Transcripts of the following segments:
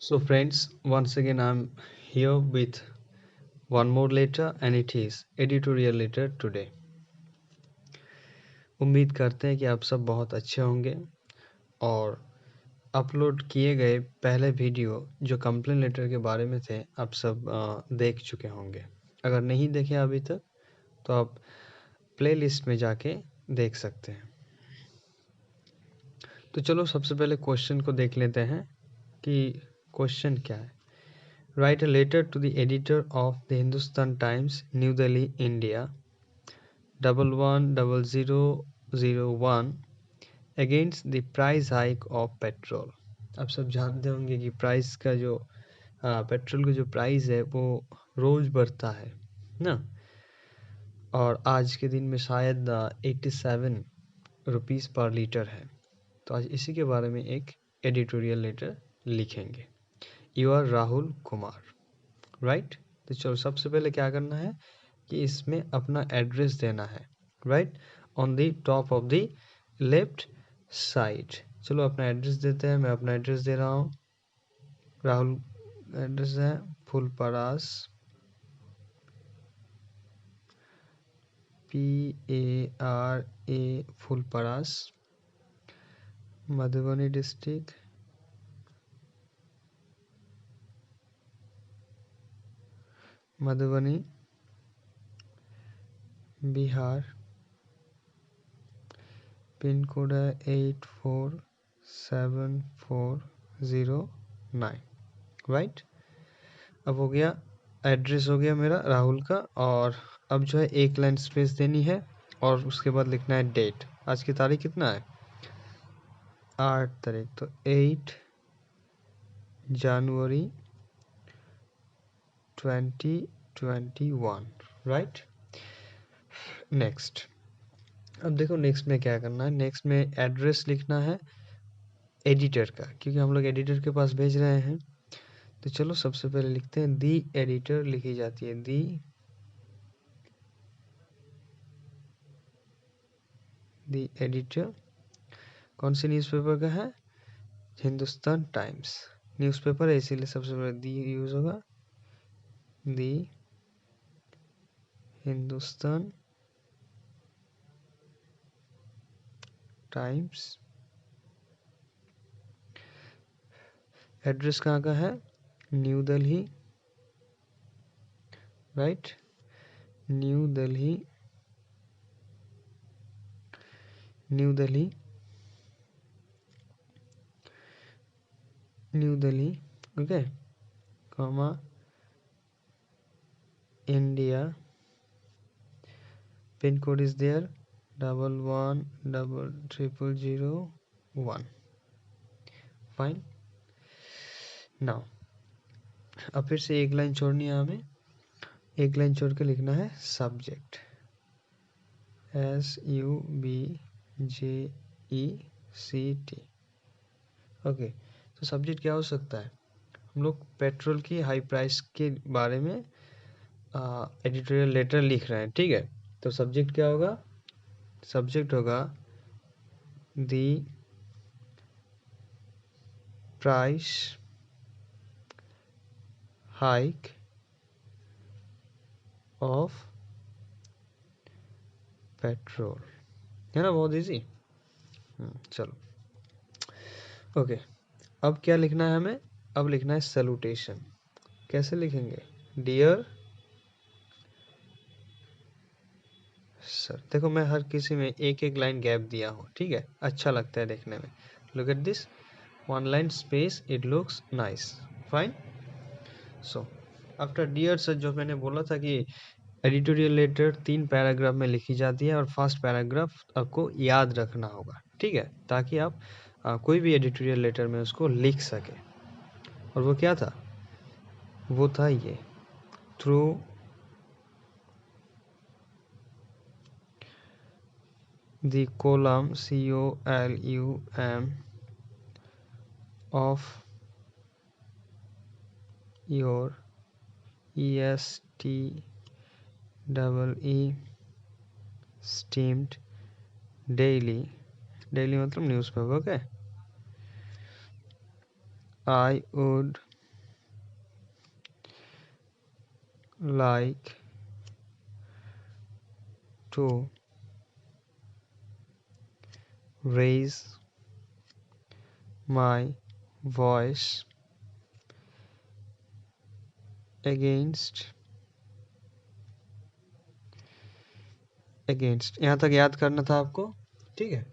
So friends, once again I'm here with one more letter and it is editorial letter today. उम्मीद करते हैं कि आप सब बहुत अच्छे होंगे और अपलोड किए गए पहले वीडियो जो कंप्लेन लेटर के बारे में थे आप सब देख चुके होंगे। अगर नहीं देखे अभी तक तो आप प्लेलिस्ट में जाके देख सकते हैं। तो चलो सबसे पहले क्वेश्चन को देख लेते हैं कि क्वेश्चन क्या है। Write a letter to the editor of the Hindustan Times, New Delhi, India, 110001 against the price hike of petrol। आप सब जानते होंगे कि प्राइस का जो पेट्रोल का जो प्राइस है वो रोज बढ़ता है ना, और आज के दिन में शायद 87 रुपीस पर लीटर है। तो आज इसी के बारे में एक एडिटोरियल लेटर लिखेंगे। You are Rahul Kumar, right. तो चलो सबसे पहले क्या करना है कि इसमें अपना एड्रेस देना है, right, on the top of the left side. चलो अपना एड्रेस देते हैं। मैं अपना एड्रेस दे रहा हूँ। राहुल एड्रेस है Phulparas, PARA, Phulparas, Madhubani district, Madhubani, Bihar. Pin code है 847409, राइट। अब हो गया, एड्रेस हो गया मेरा राहुल का। और अब जो है एक लाइन स्पेस देनी है और उसके बाद लिखना है डेट। आज की तारीख कितना है? 8 तारीख, तो 8 जनवरी 2021, राइट। नेक्स्ट, अब देखो नेक्स्ट में क्या करना है। नेक्स्ट में एड्रेस लिखना है एडिटर का, क्योंकि हम लोग एडिटर के पास भेज रहे हैं। तो चलो सबसे पहले लिखते हैं दी एडिटर लिखी जाती है, दी एडिटर। कौन सी न्यूज़पेपर का है? हिंदुस्तान टाइम्स न्यूज़पेपर है, इसीलिए सबसे पहले दी यूज होगा। दी हिंदुस्तान टाइम्स। एड्रेस कहाँ का है? New Delhi, right, new Delhi, new Delhi, new Delhi, okay, comma, India. Pin code is there 110001, fine. Now अब फिर से एक लाइन छोड़नी है हमें। एक लाइन छोड़ के लिखना है सब्जेक्ट, SUBJECT, ओके। तो सब्जेक्ट क्या हो सकता है? हम लोग पेट्रोल की हाई प्राइस के बारे में एडिटोरियल लेटर लिख रहे हैं, ठीक है। तो सब्जेक्ट क्या होगा? सब्जेक्ट होगा दी प्राइस हाइक ऑफ पेट्रोल, है ना, बहुत इजी। चलो ओके, अब क्या लिखना है हमें? अब लिखना है सैल्यूटेशन। कैसे लिखेंगे? Dear sir. देखो मैं हर किसी में एक एक लाइन गैप दिया हूँ, ठीक है, अच्छा लगता है देखने में। Look at this, one line space, it looks nice, fine. So after dear sir, जो मैंने बोला था कि एडिटोरियल लेटर 3 पैराग्राफ में लिखी जाती है और फर्स्ट पैराग्राफ आपको याद रखना होगा, ठीक है, ताकि आप कोई भी एडिटोरियल लेटर में उसको लिख सके। और वो क्या था? वो था ये, through the column COLUM of your ESTEE steamed daily मतलब newspaper, okay, I would like to raise my voice against यहाँ तक याद करना था आपको, ठीक है।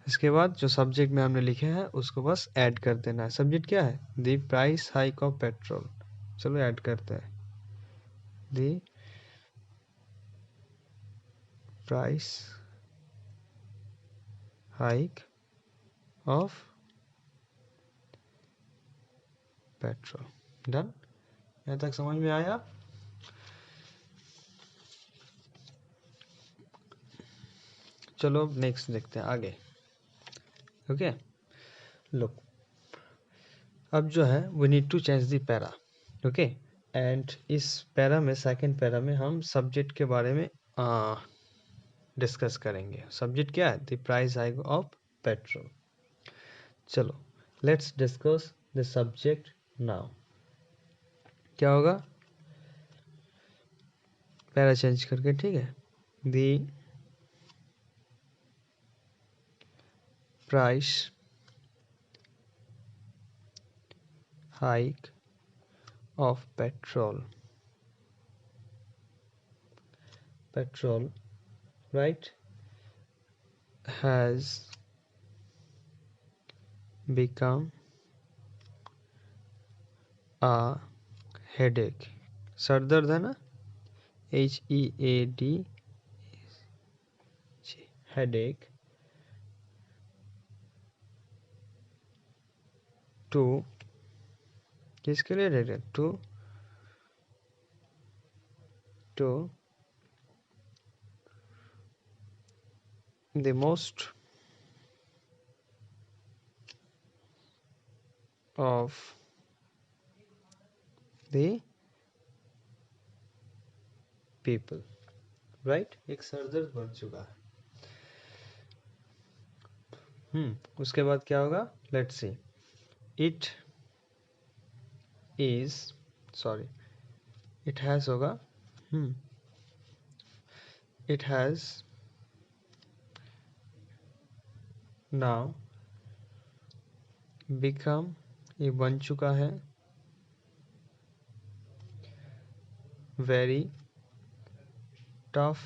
इसके बाद जो सब्जेक्ट में हमने लिखे हैं उसको बस ऐड कर देना है। सब्जेक्ट क्या है? The price hike of petrol. चलो ऐड करते हैं, the price hike of petrol. Done, यहाँ तक समझ में आया? चलो अब नेक्स्ट देखते हैं आगे। ओके, लुक, अब जो है we need to change the para. Okay, and इस पैरा में, सेकंड पैरा में हम सब्जेक्ट के बारे में डिस्कस करेंगे। सब्जेक्ट क्या है? The price hike of petrol. चलो let's discuss the subject now. क्या होगा? पैरा चेंज करके, ठीक है। The price hike of petrol, petrol, right, has become a headache। सर दर्द है ना, HEAD, headache, to, किसके लिए headache? To the most of the people, राइट। एक सरदर्द बन चुका है। उसके बाद क्या होगा? Let's see, it is, sorry, it has होगा, इट हैज नाउ बिकम, ये बन चुका है, very tough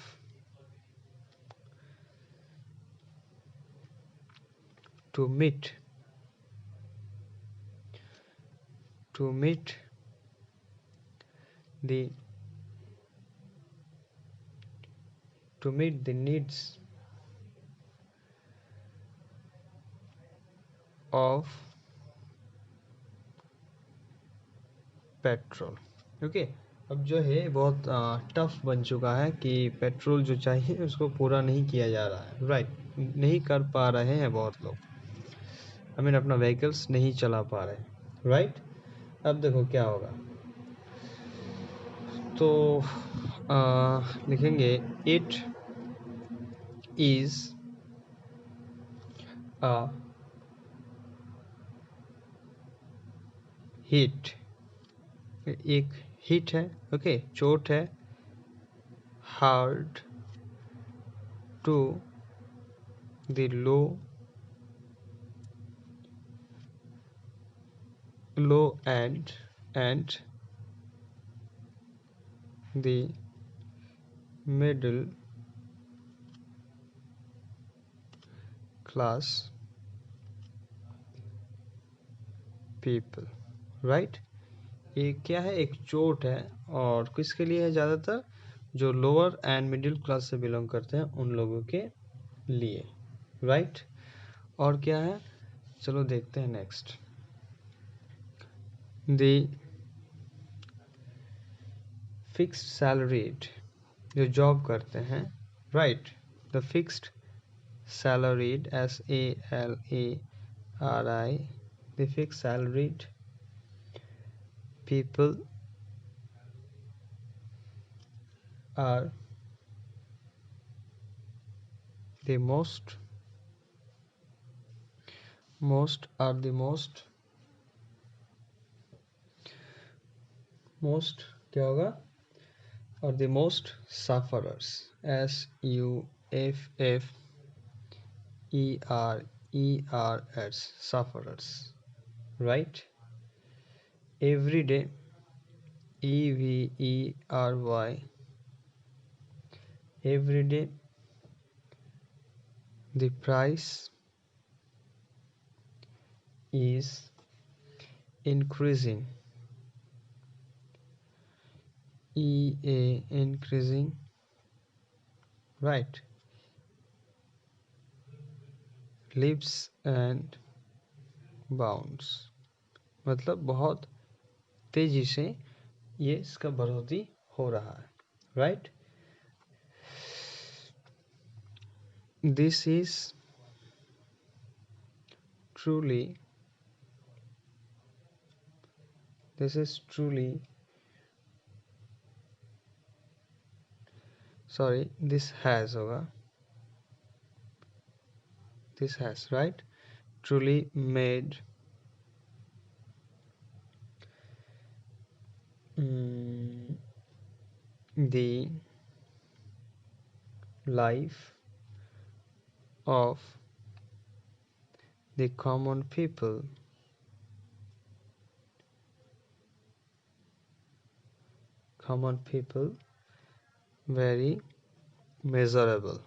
to meet, to meet the needs of petrol. Okay, अब जो है बहुत टफ बन चुका है कि पेट्रोल जो चाहिए उसको पूरा नहीं किया जा रहा है, राइट। नहीं कर पा रहे हैं बहुत लोग, आई मीन अपना व्हीकल्स नहीं चला पा रहे, राइट। अब देखो क्या होगा, तो लिखेंगे इट इज अ हिट, एक हिट है, ओके, चोट है, hard to the low and the middle class people, right. ये क्या है? एक चोट है, और किसके लिए है? ज़्यादातर जो लोअर एंड मिडिल क्लास से बिलोंग करते हैं उन लोगों के लिए, राइट। और क्या है? चलो देखते हैं नेक्स्ट, द फिक्स्ड सैलरीड, जो जॉब करते हैं, right, the fixed salaried, SALARI, the fixed salaried people are the most क्या होगा? or the most sufferers, SUFFERERS, sufferers, right? Every day, EVERY, every day the price is increasing, increasing, right? Leaps and bounds, मतलब बहुत तेजी से ये इसका बढ़ोतरी हो रहा है, right? This is truly, sorry, this has होगा, this has, right? Truly made the life of the common people very measurable,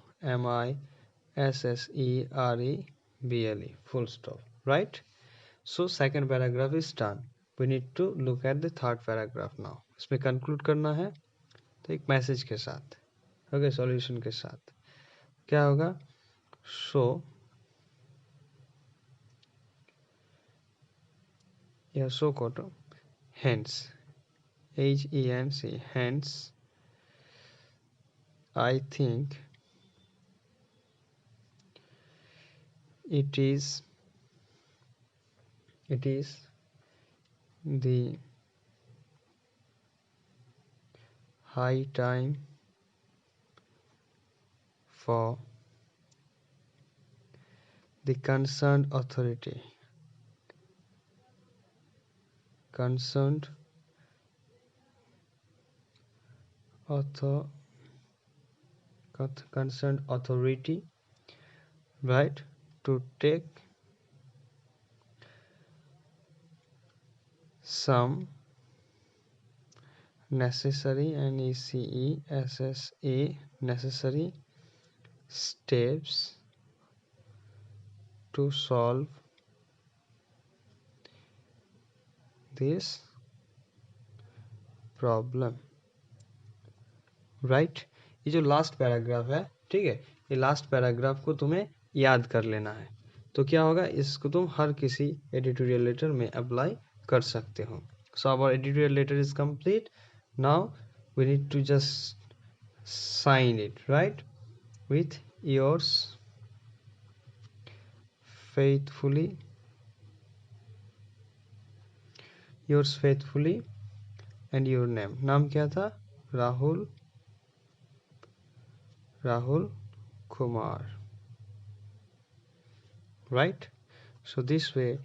MISSEREBLE, full stop, right? So second paragraph is done. We need to look at the third paragraph now. इसमें conclude करना है तो एक message के साथ, okay, solution के साथ क्या होगा? सो या सो कोटो hence, HENC, hence I think it is the high time for the concerned authority right, to take some necessary necessary steps to solve this problem, right? ये जो लास्ट पैराग्राफ है, ठीक है, ये लास्ट पैराग्राफ को तुम्हें याद कर लेना है। तो क्या होगा, इसको तुम हर किसी एडिटोरियल लेटर में अप्लाई कर सकते हो। So our editorial letter is complete, now we need to just sign it, right, with yours faithfully and your name. नाम क्या था? Rahul Kumar, right? So this way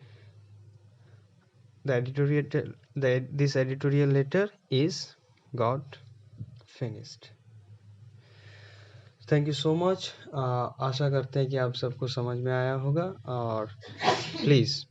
this editorial letter is got finished. Thank you so much. आशा करते हैं कि आप सबको समझ में आया होगा, और प्लीज़